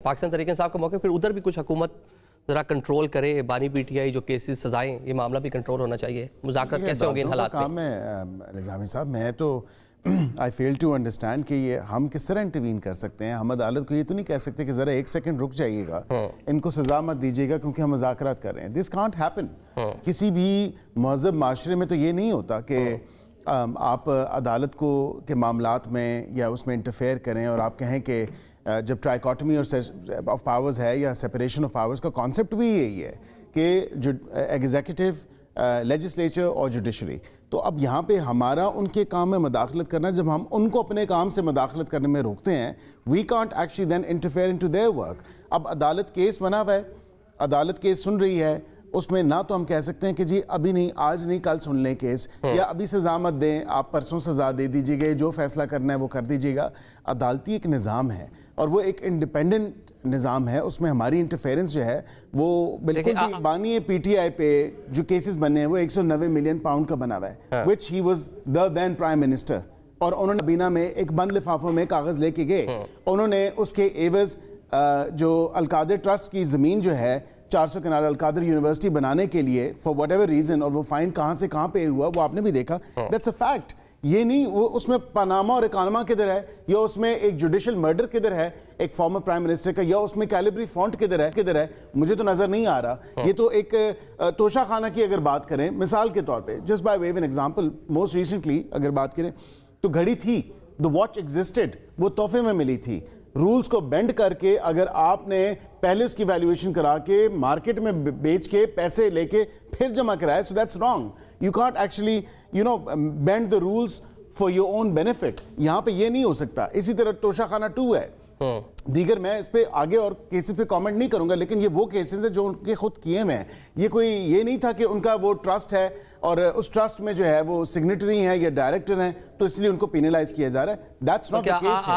पाकिस्तान तहरीक इंसाफ का मौके, फिर उधर भी कुछ हुकूमत ज़रा कंट्रोल करे, बानी पीटीआई जो केसेस सजाएं, ये मामला भी कंट्रोल होना चाहिए। मुज़ाकरात कैसे होंगे इन हालात में? निज़ामी साहब, मैं तो आई फेल टू अंडरस्टैंड कि ये हम किस तरह इंटरवीन कर सकते हैं। हम अदालत को ये तो नहीं कह सकते कि ज़रा एक सेकंड रुक जाइएगा, इनको सज़ा मत दीजिएगा क्योंकि हम मुज़ाकरात कर रहे हैं। This can't happen. किसी भी महज़ब माशरे में तो ये नहीं होता कि आप अदालत को के मामलात में या उसमें इंटरफेयर करें और आप कहें कि जब ट्राइकॉटमी और ऑफ पावर्स है या सेपरेशन ऑफ पावर्स का कॉन्सेप्ट भी यही है कि जो एग्जीक्यूटिव, लेजिस्लेचर और जुडिशरी, तो अब यहाँ पे हमारा उनके काम में मदाखलत करना, जब हम उनको अपने काम से मदाखलत करने में रोकते हैं, we can't actually then interfere into their work. अब अदालत केस बना हुआ है, अदालत केस सुन रही है, उसमें ना तो हम कह सकते हैं कि जी अभी नहीं, आज नहीं, कल सुन लें केस, या अभी सज़ा मत दें, आप परसों सज़ा दे दीजिएगा, जो फैसला करना है वो कर दीजिएगा। अदालती एक निज़ाम है और वो एक इंडिपेंडेंट निज़ाम है, उसमें हमारी इंटरफेरेंस जो है वो बिल्कुल भी बानी पीटीआई पे जो केसेस बने हैं वो 190 मिलियन पाउंड का बना हुआ है, which he was the then prime minister, और उन्होंने बीना में एक बंद लिफाफों में कागज़ लेके गए। उन्होंने उसके एवज जो अलकादर ट्रस्ट की ज़मीन जो है 400 कनाल अलकादर यूनिवर्सिटी बनाने के लिए फॉर वट एवर रीज़न, और वो फाइन कहाँ से कहाँ पे हुआ वो आपने भी देखा, दैट्स अ फैक्ट। ये नहीं वो उसमें पनामा और इकानमा किधर है, या उसमें एक जुडिशल मर्डर किधर है एक फॉर्मर प्राइम मिनिस्टर का, या उसमें कैलिब्री फॉन्ट किधर है, मुझे तो नज़र नहीं आ रहा। ये तो एक तोशा खाना की अगर बात करें मिसाल के तौर पे, just by way of an example, most recently अगर बात करें तो घड़ी थी, द वॉच एग्जिस्टेड, वो तोहफे में मिली थी। रूल्स को बेंड करके अगर आपने पहले उसकी वैल्यूएशन करा के मार्केट में बेच के पैसे लेके फिर जमा कराए, so that's wrong. You can't actually bend the rules for your own benefit. यहाँ पे ये नहीं हो सकता। इसी तरह तोशा खाना 2 है, दीगर, मैं इस पे आगे और केसेस पे कमेंट नहीं करूंगा, लेकिन ये वो केसेस है जो उनके खुद किए हुए हैं। ये कोई ये नहीं था कि उनका वो ट्रस्ट है और उस ट्रस्ट में जो है वो सिग्नेटरी हैं या डायरेक्टर हैं तो इसलिए उनको पेनलाइज किया जा रहा है। That's not the case.